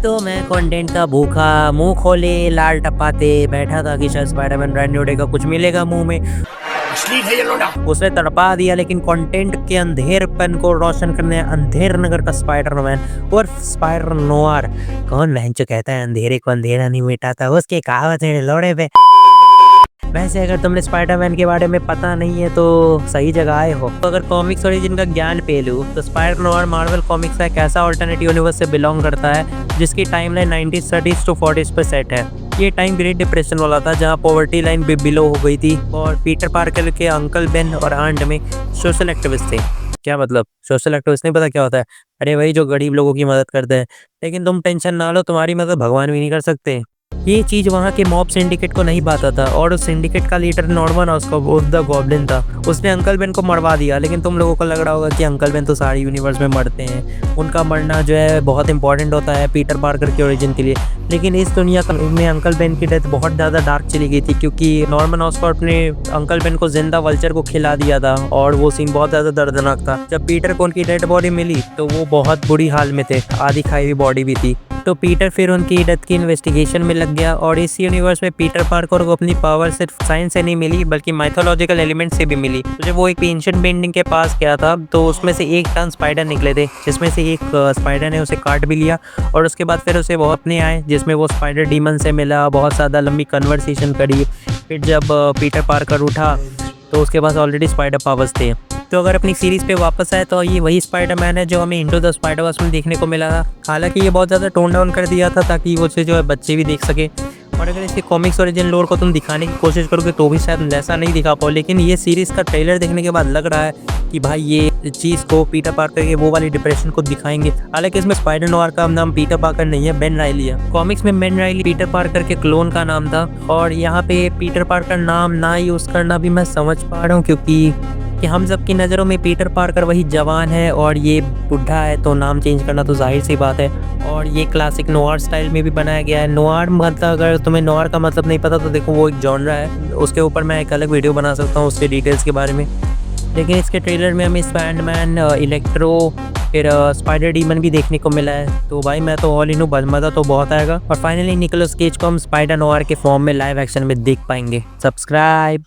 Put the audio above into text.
तो मैं कंटेंट का भूखा मुंह खोले लाल टपाते बैठा था कि शायद स्पाइडरमैन ब्रांड न्यू डे का कुछ मिलेगा मुंह में। उसने तड़पा दिया, लेकिन कंटेंट के अंधेरपन को रोशन करने अंधेर नगर का स्पाइडरमैन और स्पाइडर नोआर। कौन भैंचो कहता है अंधेरे को अंधेरा नहीं मिटाता, उसकी कहावत है लोड़े पे। वैसे अगर तुमने स्पाइडरमैन के बारे में पता नहीं है तो सही जगह आए हो। तो अगर कॉमिक्स ओरिजिन का ज्ञान पे लूँ तो स्पाइडर नोआर मार्वल कॉमिक्स का एक ऐसा ऑल्टरनेट यूनिवर्स से बिलोंग करता है जिसकी timeline 90s 30s to 40s पर सेट है। ये टाइम ग्रेट डिप्रेशन वाला था जहाँ पॉवर्टी लाइन भी बिलो हो गई थी और पीटर पार्कर के अंकल बेन और आंट में सोशल एक्टिविस्ट थे। क्या मतलब सोशल एक्टिविस्ट नहीं पता क्या होता है? अरे वही जो गरीब लोगों की मदद करते हैं। लेकिन तुम टेंशन ना लो, तुम्हारी मदद भगवान भी नहीं कर सकते। ये चीज़ वहाँ के मॉब सिंडिकेट को नहीं पता था और उस सिंडिकेट का leader Norman Osborne the goblin था। उसने अंकल बेन को मरवा दिया, लेकिन तुम लोगों को लग रहा होगा कि अंकल बेन तो सारे यूनिवर्स में मरते हैं, उनका मरना जो है बहुत इंपॉर्टेंट होता है पीटर पार्कर के ओरिजिन के लिए। लेकिन इस दुनिया में अंकल बेन की डेथ बहुत ज़्यादा डार्क चली गई थी क्योंकि नॉर्मन ऑसबॉर्न ने अंकल बेन को जिंदा वल्चर को खिला दिया था और वो सीन बहुत ज़्यादा दर्दनाक था। जब पीटर को उनकी डेड बॉडी मिली तो वो बहुत बुरी हाल में थे, आधी खाई हुई बॉडी भी थी। तो पीटर फिर उनकी डेथ की इन्वेस्टिगेशन में लग गया और इस यूनिवर्स में पीटर पार्कर को अपनी पावर सिर्फ साइंस से नहीं मिली बल्कि माइथोलॉजिकल एलिमेंट से भी मिली। तो जब वो एक एंशिएंट बेंडिंग के पास गया था तो उसमें से एक टन स्पाइडर निकले थे, जिसमें से एक स्पाइडर ने उसे काट भी लिया और उसके बाद फिर उसे वो अपने आए जिसमें वो स्पाइडर डीमन से मिला, बहुत ज़्यादा लंबी कन्वर्सेशन करी। फिर जब पीटर पार्कर उठा तो उसके पास ऑलरेडी स्पाइडर पावर्स थे। तो अगर अपनी सीरीज़ पे वापस आए तो ये वही स्पाइडरमैन है जो हमें इंटू द स्पाइडरवर्स में देखने को मिला था। हालांकि ये बहुत ज़्यादा टोन डाउन कर दिया था ताकि वो जो है बच्चे भी देख सके। और अगर इसके कॉमिक्स ओरिजिन लोर को तुम दिखाने की कोशिश करोगे तो भी शायद ऐसा नहीं दिखा पाओ। लेकिन ये सीरीज़ का ट्रेलर देखने के बाद लग रहा है कि भाई ये चीज़ को पीटर पार्कर के वो वाली डिप्रेशन को दिखाएंगे। हालांकि इसमें स्पाइडर नोआर का नाम पीटर पार्कर नहीं है, बेन राइली है। कॉमिक्स में बेन राइली पीटर पार्कर के क्लोन का नाम था और यहाँ पे पीटर पार्कर नाम ना यूज़ करना भी मैं समझ पा रहा हूँ क्योंकि हम सब की नज़रों में पीटर पार्कर वही जवान है और ये बुढ़ा है, तो नाम चेंज करना तो जाहिर सी बात है। और ये क्लासिक नोआर स्टाइल में भी बनाया गया है। नोआर मतलब अगर तुम्हें नोआर का मतलब नहीं पता तो देखो वो एक जॉनरा है, उसके ऊपर मैं एक अलग वीडियो बना सकता हूँ उसके डिटेल्स के बारे में। लेकिन इसके ट्रेलर में हमें स्पाइडरमैन, इलेक्ट्रो, फिर स्पाइडर डीमन भी देखने को मिला है। तो भाई मैं तो ऑल इन हूँ, मज़ा तो बहुत आएगा। और फाइनली निकोलस केज को हम स्पाइडर नोआर के फॉर्म में लाइव एक्शन में देख पाएंगे। सब्सक्राइब।